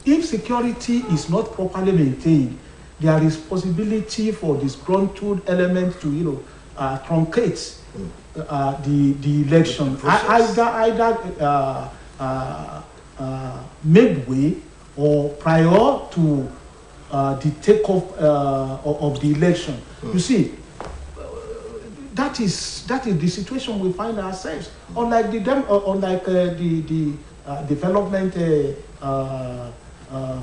if security is not properly maintained, there is possibility for disgruntled element to truncate the election, either midway or prior to the takeoff of the election. You see, that is the situation we find ourselves. Unlike the development,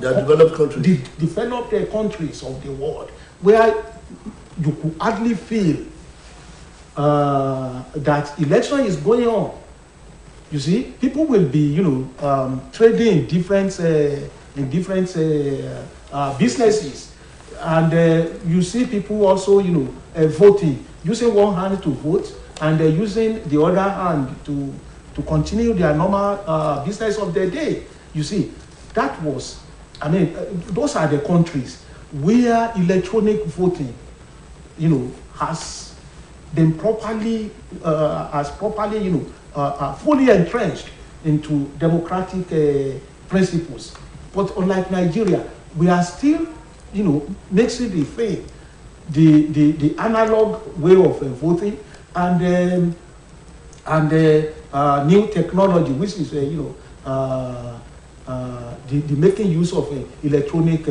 developed countries, the developed countries of the world, where you could hardly feel that election is going on. You see, people will be, trading in different businesses, and you see people also, voting, using one hand to vote, and using the other hand to continue their normal business of their day. You see, that was, those are the countries where electronic voting, has been properly, fully entrenched into democratic principles. But unlike Nigeria, we are still, mixing the thing, the analog way of voting and new technology, which is the making use of electronic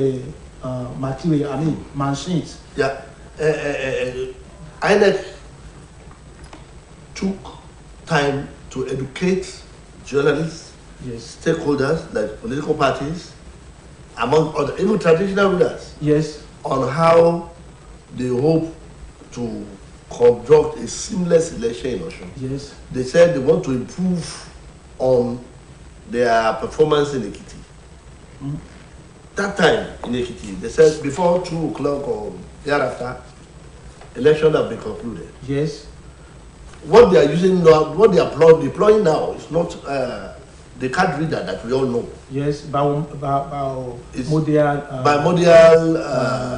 material, machines. Yeah, INEC took time to educate journalists, yes, stakeholders like political parties, among other, even traditional rulers, yes, on how they hope to conduct a seamless election in Osun. Yes. They said they want to improve on their performance in Ekiti. Mm. That time in Ekiti, they said before 2 o'clock or thereafter, election have been concluded. Yes. What they are using now, what they are deploying now is not the card reader that we all know. Yes, by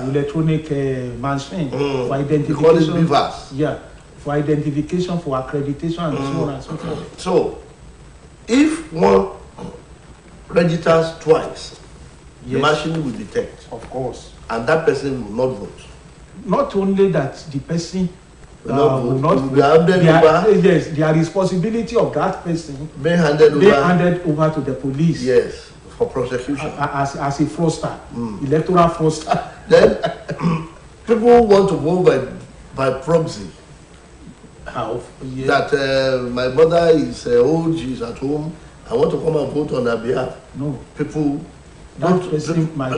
electronic machine for identification. We call it BVAS. Yeah, for identification, for accreditation, and so on and so forth. So, if one registers twice, yes, the machine will detect. Of course. And that person will not vote. Not only that, the person will not vote. Yes, the responsibility of that person being handed over to the police. Yes, for prosecution. As a fraudster, electoral fraudster. Then people want to vote by proxy. How? Yeah. That my mother is old, she's at home, I want to come and vote on her behalf. No. People, that person might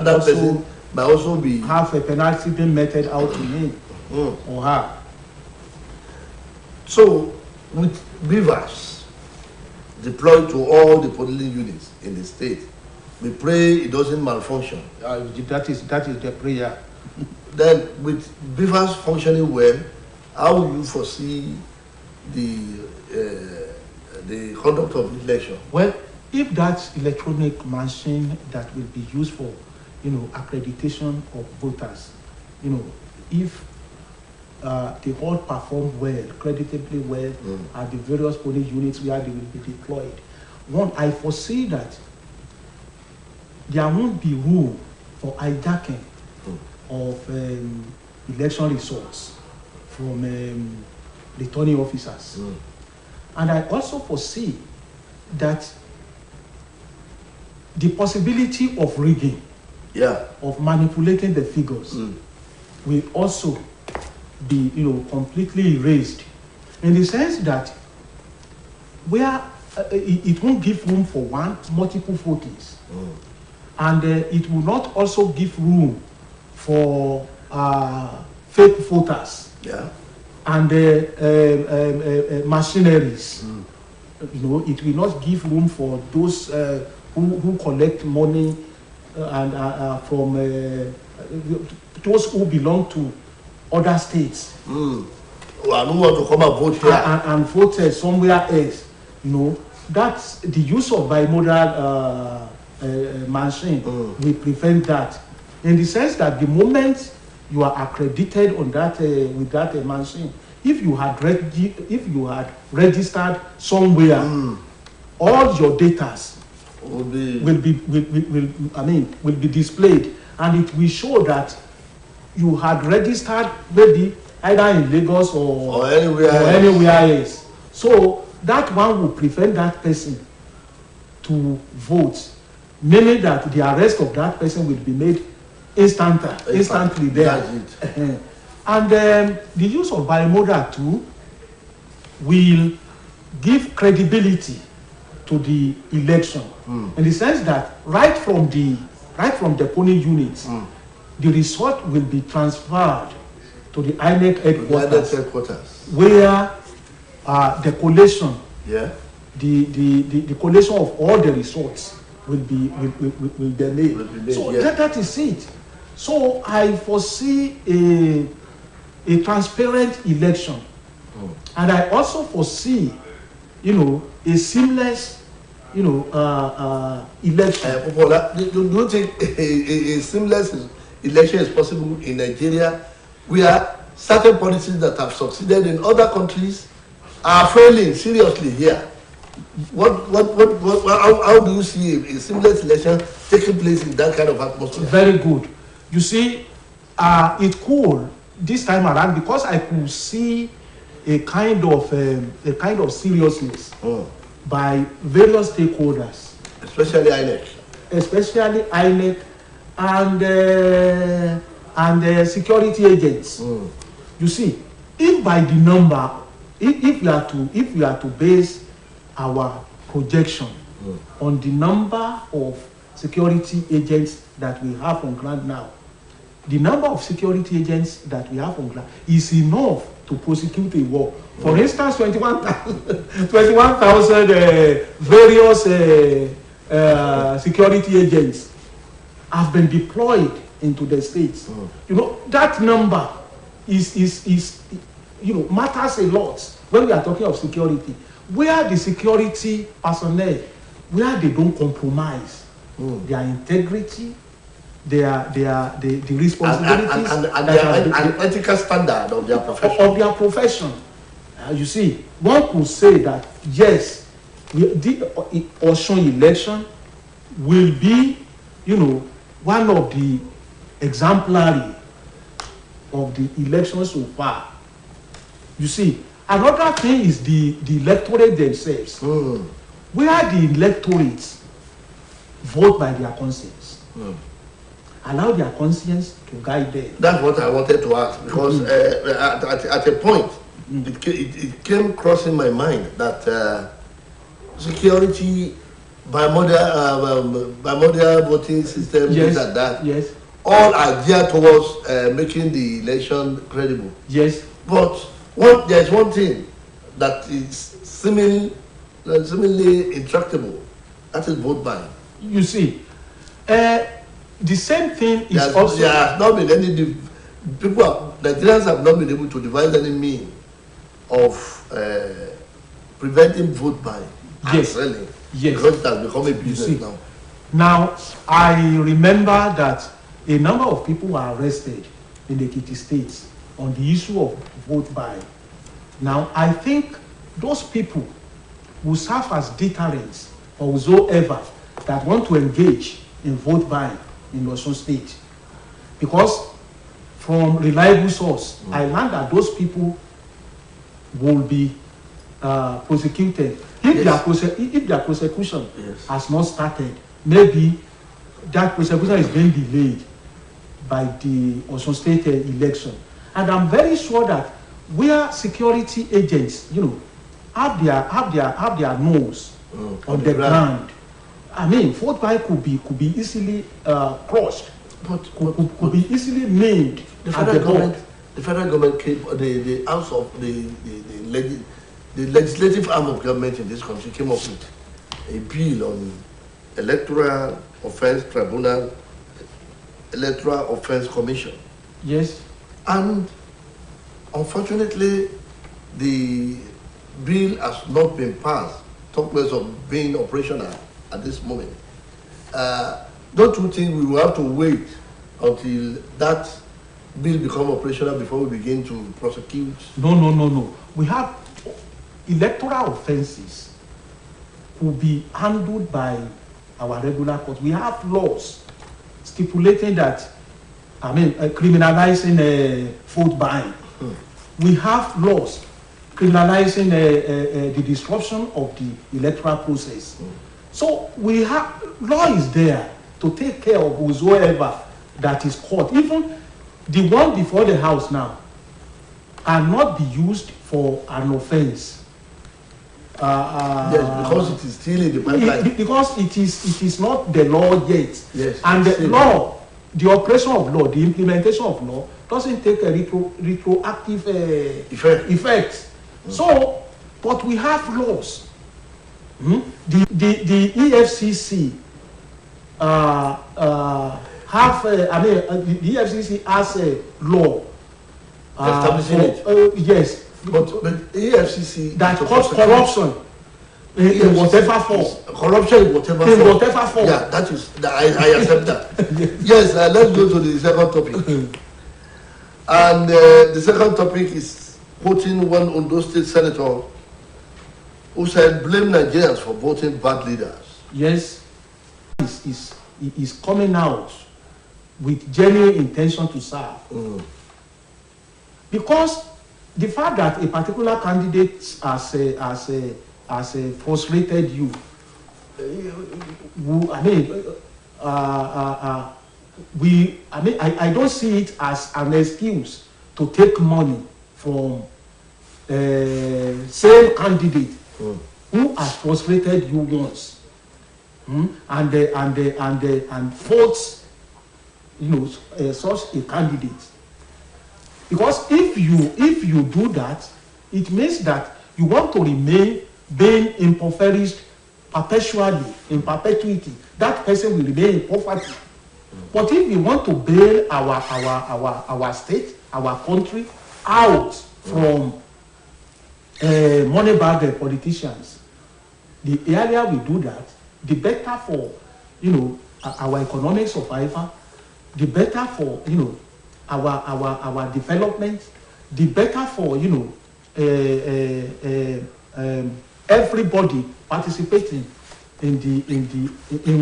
also be have a penalty being meted out to him or her. So, with BVAS deployed to all the polling units in the state, we pray it doesn't malfunction. That is the prayer. Then, with BVAS functioning well, how will you foresee the conduct of the election? Well, if that electronic machine that will be used for, accreditation of voters, if they all perform well, creditably well, at the various polling units where they will be deployed, I foresee that there won't be room for hijacking of election results from returning officers. And I also foresee that the possibility of rigging, of manipulating the figures, will also be, completely erased, in the sense that where it won't give room for multiple votings, and it will not also give room for fake voters, and machineries. It will not give room for those who collect money and from those who belong to other states. I don't want to come and vote here. And vote somewhere else. That's the use of bimodal machine will prevent that. In the sense that the moment you are accredited on that with that machine, if you had registered somewhere, all your data will be will be displayed, and it will show that you had registered maybe either in Lagos or anywhere else. So that one will prevent that person to vote, meaning that the arrest of that person will be made instantly there. That's it. And the use of biometric tool will give credibility to the election, in the sense that right from the polling units, the result will be transferred to the INEC headquarters, where the collation, the collation of all the results will be made. So that is it. So I foresee a transparent election, and I also foresee, a seamless, election. Do you think a seamless election is possible in Nigeria, where certain policies that have succeeded in other countries are failing seriously here? How do you see a seamless election taking place in that kind of atmosphere? Very good. You see, it cool this time around, because I could see a kind of seriousness by various stakeholders, especially INEC and security agents. You see, if by the number, if we are to base our projection on the number of security agents that we have on ground now, the number of security agents that we have on ground is enough to prosecute a war. For instance, 21,000 various security agents have been deployed into the states. That number is matters a lot when we are talking of security. Where the security personnel, where they don't compromise their integrity, the responsibilities and ethical standard of their profession. You see, one could say that yes, the Osun election will be, one of the exemplary of the elections so far. You see, another thing is the electorate themselves, where the electorates vote by their conscience. Allow their conscience to guide them. That's what I wanted to ask, because at a point, it came crossing my mind that security, bimodal voting system, things like that, all are geared towards making the election credible. Yes. But there's one thing that is seemingly intractable. That is vote buying. You see, the same thing is also. There has not been any. Nigerians have not been able to devise any means of preventing vote buying. Yes. Really. Yes. Because it has become a business now. Now, I remember that a number of people were arrested in the Ekiti states on the issue of vote buying. Now, I think those people will serve as deterrents for whosoever that want to engage in vote buying in Osun State, because from reliable source, I learned that those people will be prosecuted. If their prosecution has not started, maybe that prosecution is being delayed by the Osun State election. And I'm very sure that where security agents, have their nose on the ground, I mean, vote buying could be easily crushed, but could be easily made. The federal government came, the house of the legislative arm of government in this country came up with a bill on electoral offense tribunal, electoral offense commission. Yes. And unfortunately, the bill has not been passed, talk less of being operational at this moment. Don't you think we will have to wait until that bill become operational before we begin to prosecute? No. We have electoral offenses will be handled by our regular court. We have laws stipulating that, criminalizing vote buying. We have laws criminalizing the disruption of the electoral process. So we have, law is there to take care of whosoever that is caught. Even the one before the house now cannot be used for an offense. Yes, because it is still in the pipeline. Because it is not the law yet. Yes. And the law, the operation of law, the implementation of law doesn't take a retroactive effect. So, but we have laws. The EFCC the EFCC has a law establishing it. Yes. But EFCC that cause corruption in whatever form. Corruption in whatever form. In whatever form. Yeah, I accept that. Yes, let's go to the second topic. And the second topic is quoting one Ondo State senator who said, blame Nigerians for voting bad leaders. Yes, is coming out with genuine intention to serve. Because the fact that a particular candidate has frustrated you, I don't see it as an excuse to take money from same candidate who has frustrated you once, and votes, such a candidate. Because if you do that, it means that you want to remain being impoverished perpetually, in perpetuity. That person will remain in poverty. But if we want to bail our state, our country out from money bag politicians, the earlier we do that, the better for our economic survival, the better for our development, the better for everybody participating in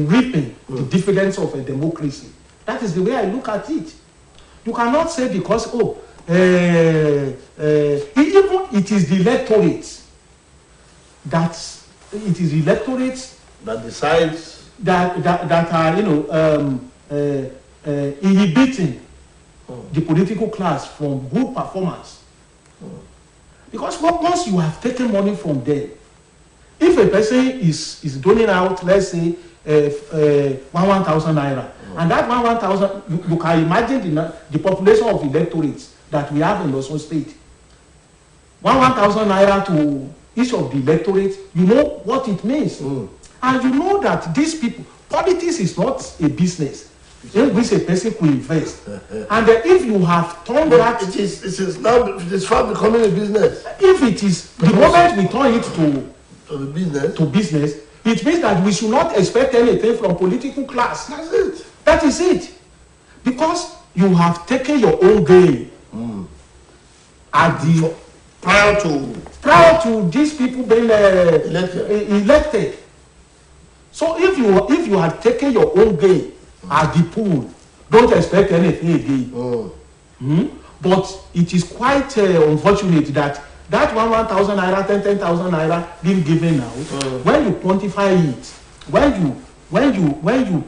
reaping the dividends of a democracy. That is the way I look at it. You cannot say because even it is the electorate that decides that are inhibiting the political class from good performance. Because once you have taken money from them, if a person is doling out, let's say, 1,000 naira, and that 1,000, you can imagine the population of electorates that we have in Osun State. 1,000 naira to each of the electorates, you know what it means. And you know that these people, politics is not a business in which a person could invest. And if you have turned that, it is far becoming a business. If it is the moment we turn it to business, it means that we should not expect anything from political class. That's it. That is it. Because you have taken your own gain at the prior to these people being elected. So if you had taken your own gain at the pool, don't expect anything again. But it is quite unfortunate that 1,000 naira, 10,000 naira being given out, when you quantify it, when you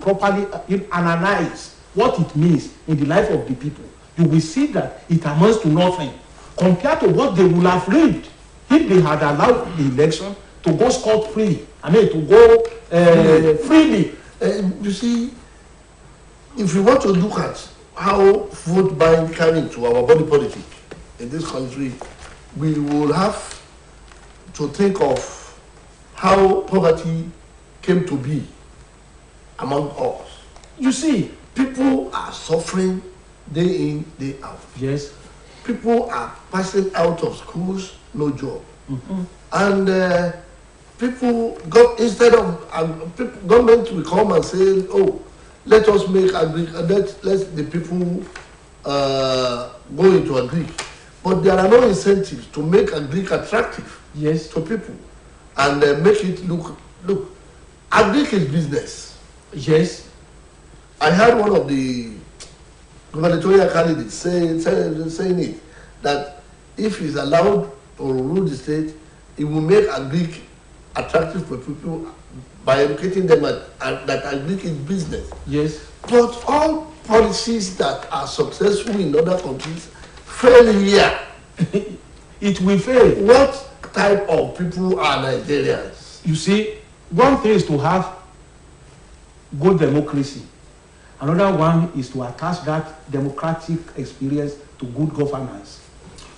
properly analyze what it means in the life of the people, you will see that it amounts to nothing compared to what they would have reaped if they had allowed the election to go scot-free. To go freely. You see, if we want to look at how vote buying came into our body politic in this country, we will have to think of how poverty came to be among us. You see, people are suffering day in, day out. Yes. People are passing out of schools, no job. And people got, instead of government will come and say, oh, let us make let the people go into agri. But there are no incentives to make agri attractive to people and make it look. Agri is business. Yes. I heard one of the gubernatorial candidates saying it, that if he's allowed to rule the state, it will make agric attractive for people by educating them that agric is business. Yes. But all policies that are successful in other countries fail here. It will fail. What type of people are Nigerians? You see, one thing is to have good democracy. Another one is to attach that democratic experience to good governance.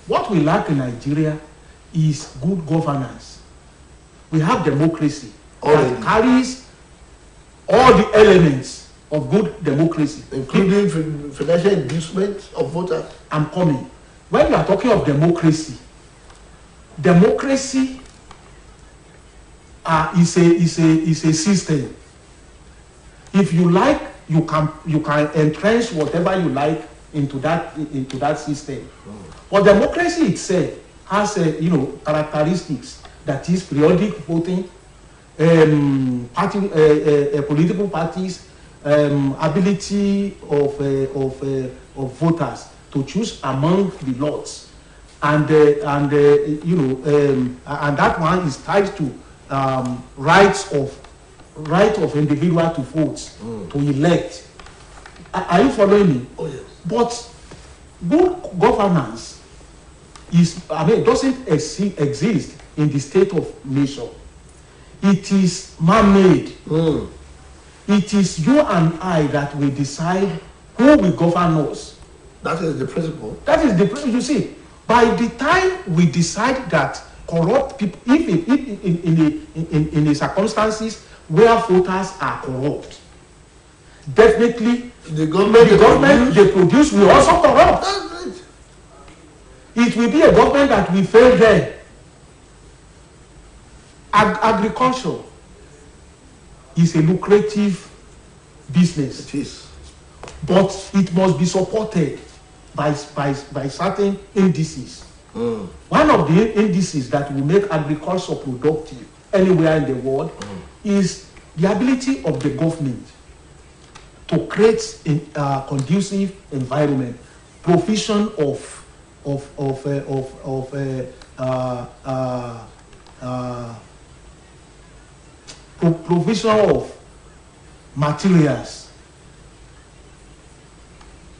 What we lack in Nigeria is good governance. We have democracy that carries all the elements of good democracy, including financial inducement of voters. I'm coming. When you are talking of democracy, democracy is a system. If you like, you can entrench whatever you like into that system. But democracy itself has characteristics, that is periodic voting, political parties, ability of voters to choose among the lots, and that one is tied to right of individual to vote, to elect. Are you following me? Oh yes. But good governance doesn't exist in the state of nation. It is man-made. It is you and I that will decide who will govern us. That is the principle. That is the principle. You see, by the time we decide that corrupt people, if in the circumstances where voters are corrupt, definitely the government they produce will also corrupt. That's it. It will be a government that will fail there. Agriculture is a lucrative business. It is. But it must be supported by certain indices. One of the indices that will make agriculture productive anywhere in the world is the ability of the government to create a conducive environment, provision provision of materials,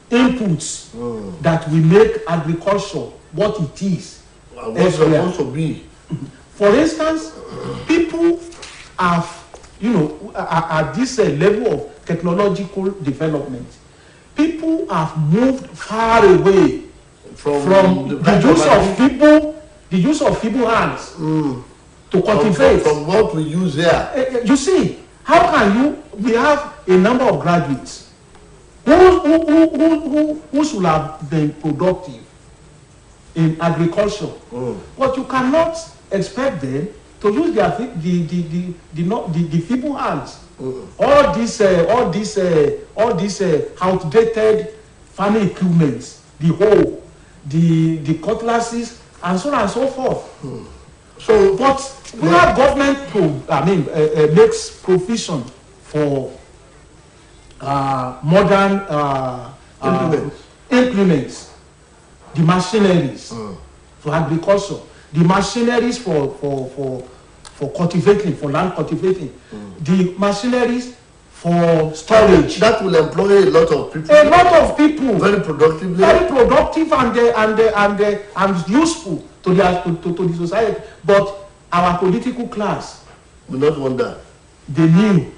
inputs that will make agriculture what it is. What it's supposed to be. For instance, people have, at this level of technological development, people have moved far away from the use of feeble hands to cultivate. From what we use here. You see, how can we have a number of graduates who should have been productive in agriculture, but you cannot expect them to use the feeble hands. All these outdated farming equipments, the hoe, the cutlasses, and so on and so forth. So, but where government makes provision for modern implements, the machineries for agriculture, the machineries for cultivating, for land cultivating, the machineries for storage. That will employ a lot of people. A lot of people. Very productively. Very productive and useful to the society. But our political class will not want that. They knew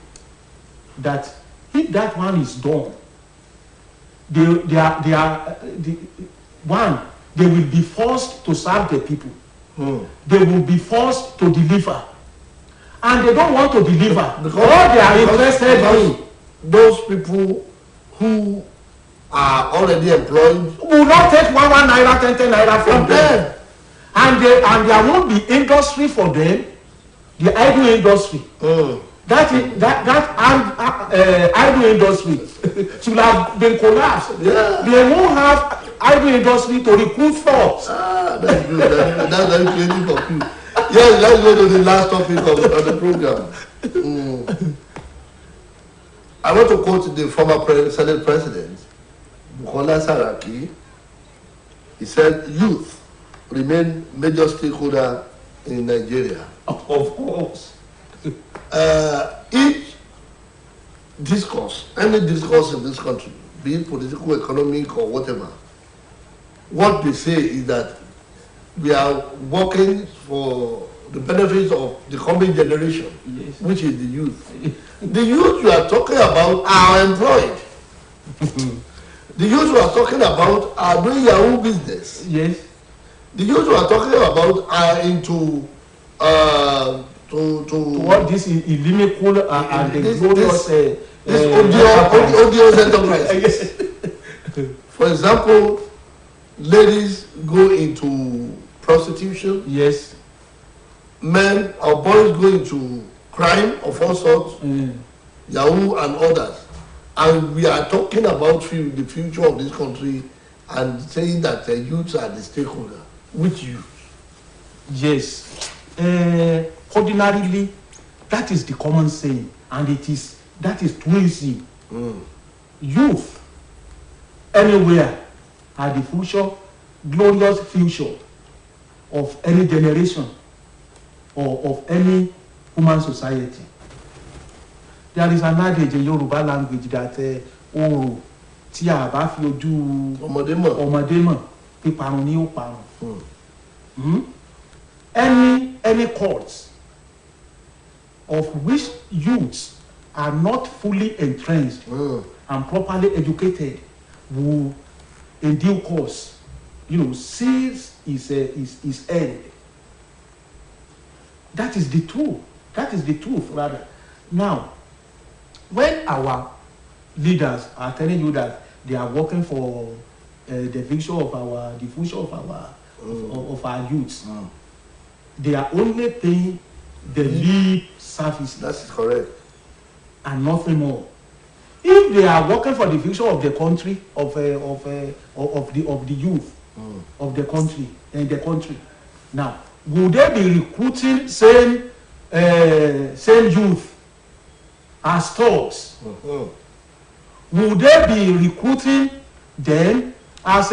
that if that one is done, they will be forced to serve the people. They will be forced to deliver. And they don't want to deliver. Because all they are interested in. Those people who are already employed will not take 1 naira, 10 naira from them. And there won't be industry for them, the idle industry. That idle industry should have been collapsed. Yeah. They won't have idle industry to recruit for. That's good. That's very creative of you. Yes, let's go to the last topic of the program. I want to quote the former Senate President, Bukola Saraki. He said, youth remain major stakeholder in Nigeria. Of course. Each discourse, any discourse in this country, be it political, economic, or whatever, what they say is that we are working for the benefits of the coming generation, Yes. which is the youth. The youth you are talking about are employed. The youth you are talking about are doing their own business. Yes. The youth you are talking about are into What this is inimical and the glorious odious enterprise. For example, ladies go into prostitution. Yes. Men or boys go into crime of all sorts, Yahoo and others. And we are talking about the future of this country and saying that the youths are the stakeholder. Which youth? Yes. Ordinarily, that is the common saying, and that is truism. Youth anywhere are the future, glorious future of any generation or of any human society. There is an adage in Yoruba language that Oro tí a bá fi ojú ọmọdé mọ̀ píparun ni ó parun. Any cause of which youths are not fully entrenched and properly educated will in due course, seize his end. That is the truth. That is the truth, rather. Now, when our leaders are telling you that they are working for the future of our youths, they are only paying the lip service. That's correct. And nothing more. If they are working for the future of the country, of the youth, of the country, and the country, now would they be recruiting same youth as thugs? Would they be recruiting them as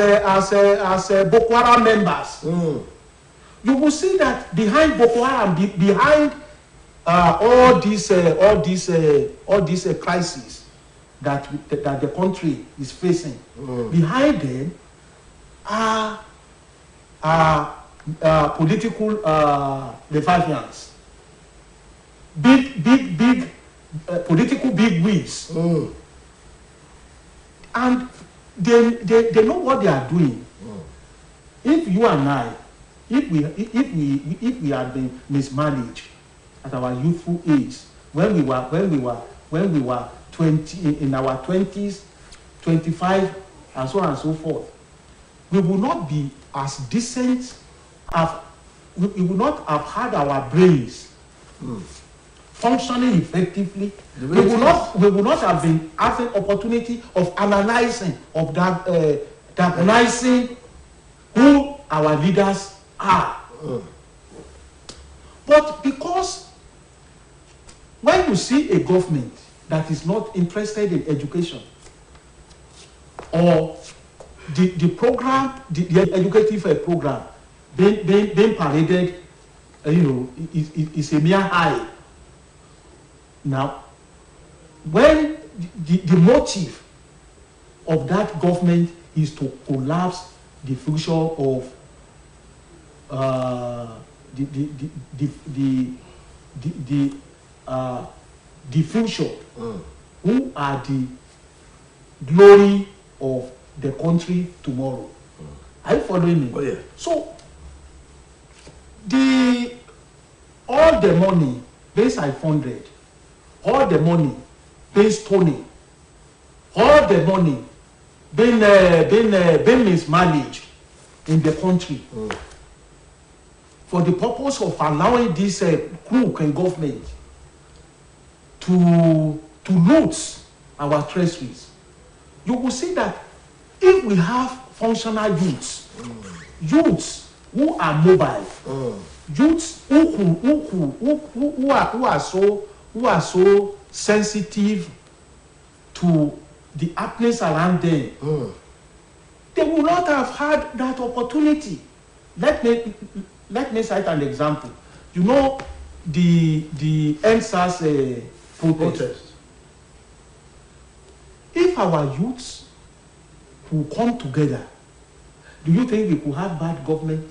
Boko Haram members? You will see that behind Boko Haram, behind all these crises that the country is facing, behind them are political defiants, big political bigwigs, and they know what they are doing. If you and I, if we had been mismanaged at our youthful age, when we were 20, in our 20s, 25, and so on and so forth, we will not be as decent. We will not have had our brains functioning effectively. We will not have been having opportunity of analyzing, of diagnosing who our leaders are. But because when you see a government that is not interested in education, or the program, the educative program being paraded, is a mere high. Now, when the motive of that government is to collapse the future of the future, who are the glory of the country tomorrow. Are you following me? Oh, yeah. So all the money based on funded, all the money based stoning, all the money being mismanaged in the country for the purpose of allowing this crook and government to loot our treasuries. You will see that if we have functional youths, youths who are mobile, youths who are so sensitive to the happenings around them, they would not have had that opportunity. Let me cite an example. You know, the NSAS protest. If our youths will come together, do you think we could have bad government?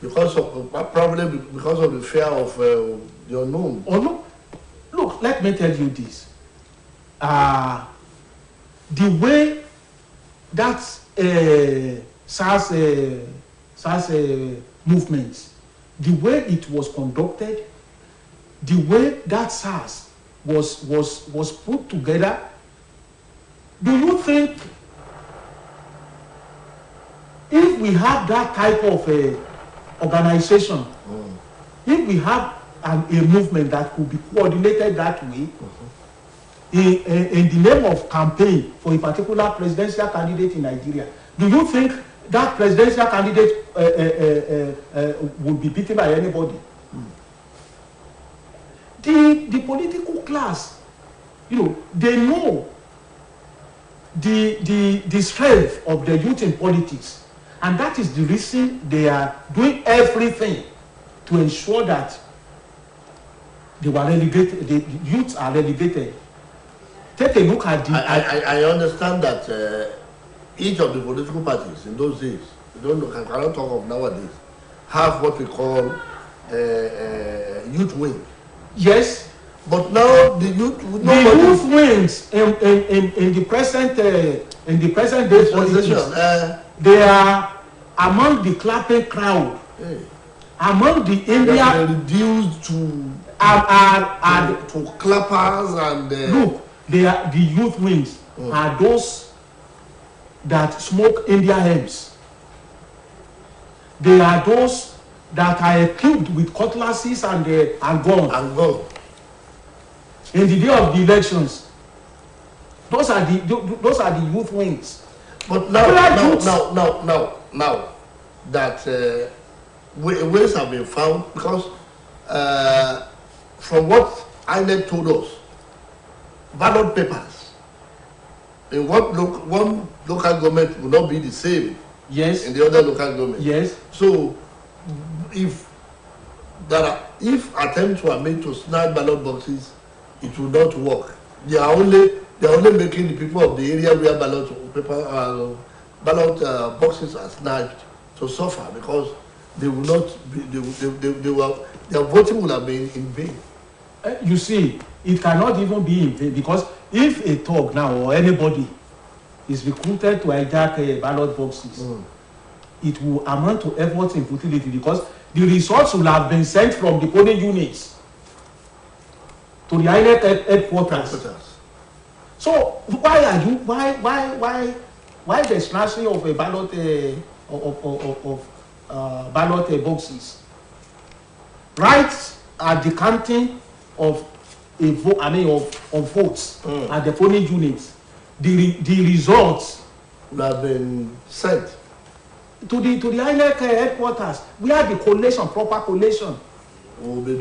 Because of probably because of the fear of the unknown. Or no? Look, let me tell you this. The way that SARS movement, the way it was conducted, the way that SARS was put together, do you think if we have that type of organization, if we have a movement that could be coordinated that way, in the name of campaign for a particular presidential candidate in Nigeria, do you think that presidential candidate would be beaten by anybody? The political class, you know, they know the strength of the youth in politics, and that is the reason they are doing everything to ensure that they were relegated, the youths are relegated. Take a look at the... I understand that each of the political parties in those days, I cannot talk of nowadays, have what we call youth wing. Yes. But now the youth wings in the present day politics, they are among the clapping crowd, among the India. They are reduced to clappers and. Look, they are the youth wings are those that smoke India hemps. They are those that are equipped with cutlasses and guns. In the day of the elections, those are the youth wings. But now that ways have been found, because from what INEC told us, ballot papers in one local government will not be the same. Yes. In the other local government. Yes. So if attempts were made to snatch ballot boxes, it will not work. They are only making the people of the area where ballot boxes are snatched to suffer, because they will not be, their voting will have been in vain. You see, it cannot even be in vain, because if a thug now or anybody is recruited to hijack ballot boxes, it will amount to efforts in futility, because the results will have been sent from the polling units to the INEC headquarters. So why the snatching of a ballot ballot boxes right at the counting of a vote, of votes at the polling units, the results will have been sent to the INEC headquarters, where the collation, proper collation will be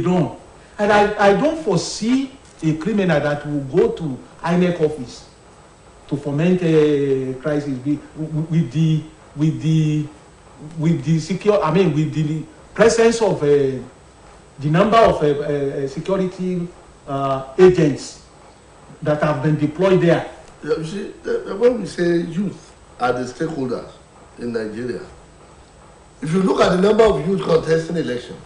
done. And I don't foresee a criminal that will go to INEC office to foment a crisis with the presence of the number of security agents that have been deployed there. You see, when we say youth are the stakeholders in Nigeria, if you look at the number of youth contesting election,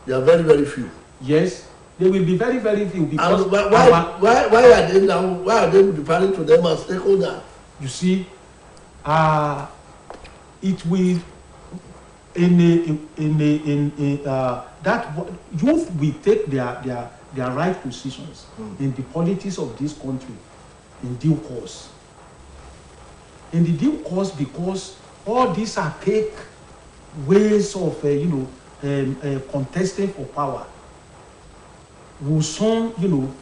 they are very, very few. Yes, they will be very, very few. Because and why are they now? Why are they referring to them as stakeholders? You see, it will that youth will take their right positions in the politics of this country in due course. In the due course, because all these archaic ways of contesting for power will soon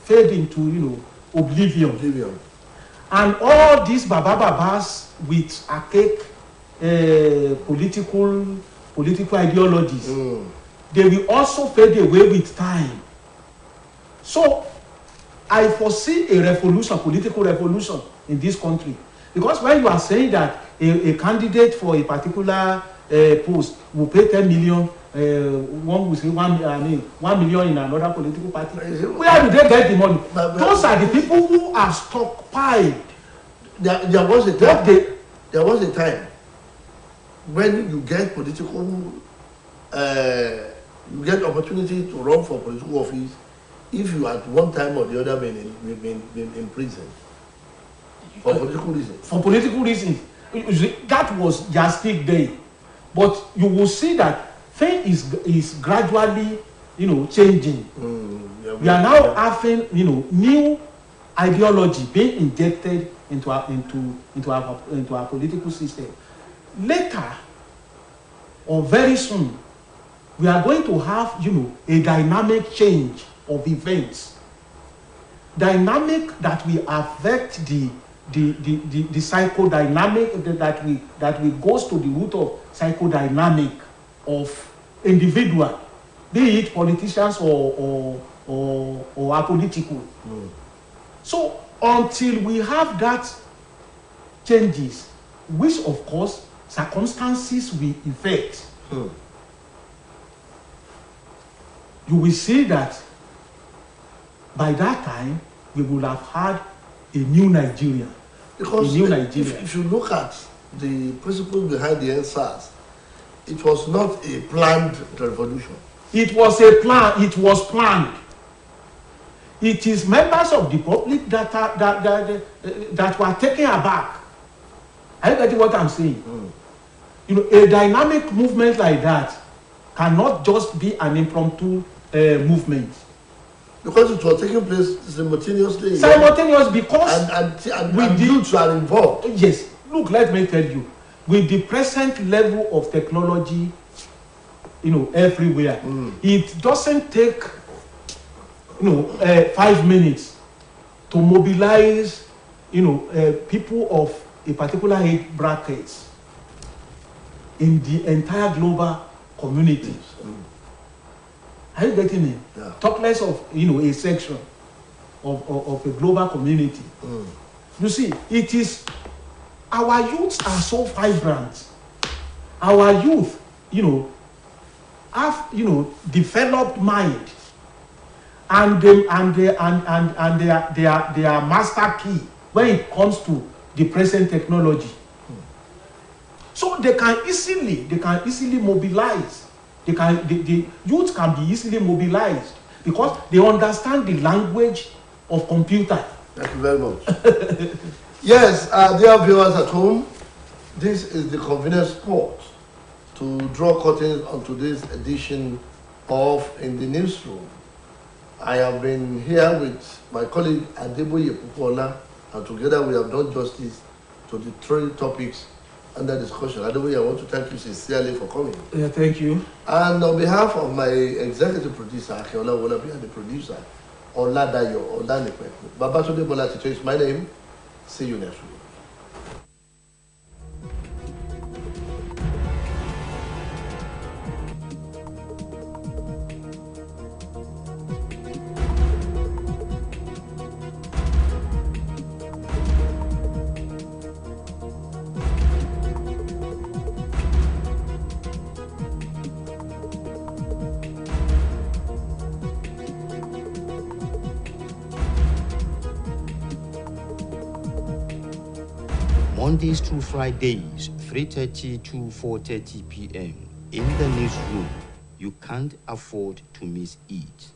fade into oblivion. And all these babas with archaic political ideologies, they will also fade away with time. So I foresee a revolution, political revolution in this country. Because when you are saying that a candidate for a particular post will pay 10 million, one will say 1 million in another political party, where do they get the money? Those are the people who are stockpiled. There was a time when you get political, you get opportunity to run for political office if you at one time or the other been in prison for political reasons. For political reasons. That was just big day. But you will see that things is gradually, changing. We are now having, new ideology being injected into our political system. Later, or very soon, we are going to have, a dynamic change of events. Dynamic that will affect the psychodynamic that we goes to the root of psychodynamic of individual, be it politicians or apolitical. So until we have that changes, which of course circumstances will affect, you will see that by that time we will have had a new Nigeria. Because if you look at the principles behind the NSAS, it was not a planned revolution. It was a plan. It was planned. It is members of the public that were taken aback. Are you getting what I'm saying? A dynamic movement like that cannot just be an impromptu movement. Because it was taking place simultaneously. Because and youths are involved. Yes. Look, let me tell you, with the present level of technology, everywhere, it doesn't take, 5 minutes to mobilize, people of a particular age bracket in the entire global community. Are you getting it? Yeah. Talk less of a section of a global community. You see, it is our youths are so vibrant. Our youth, have developed mind, and they are master key when it comes to the present technology. So they can easily mobilize. The youth can be easily mobilized because they understand the language of computer. Thank you very much. Yes, dear viewers at home, this is the convenient spot to draw curtains on today's edition of In the Newsroom. I have been here with my colleague Adeboye Pupola, and together we have done justice to the 3 topics under discussion. Adeboye, I want to thank you sincerely for coming. Yeah, thank you. And on behalf of my executive producer, Akeola Wolabi, and the producer, Oladayo Olanipe, Babatunde Bola Tito is my name. See you next week. Mondays to Fridays, 3:30 to 4:30 p.m. in the newsroom. You can't afford to miss it.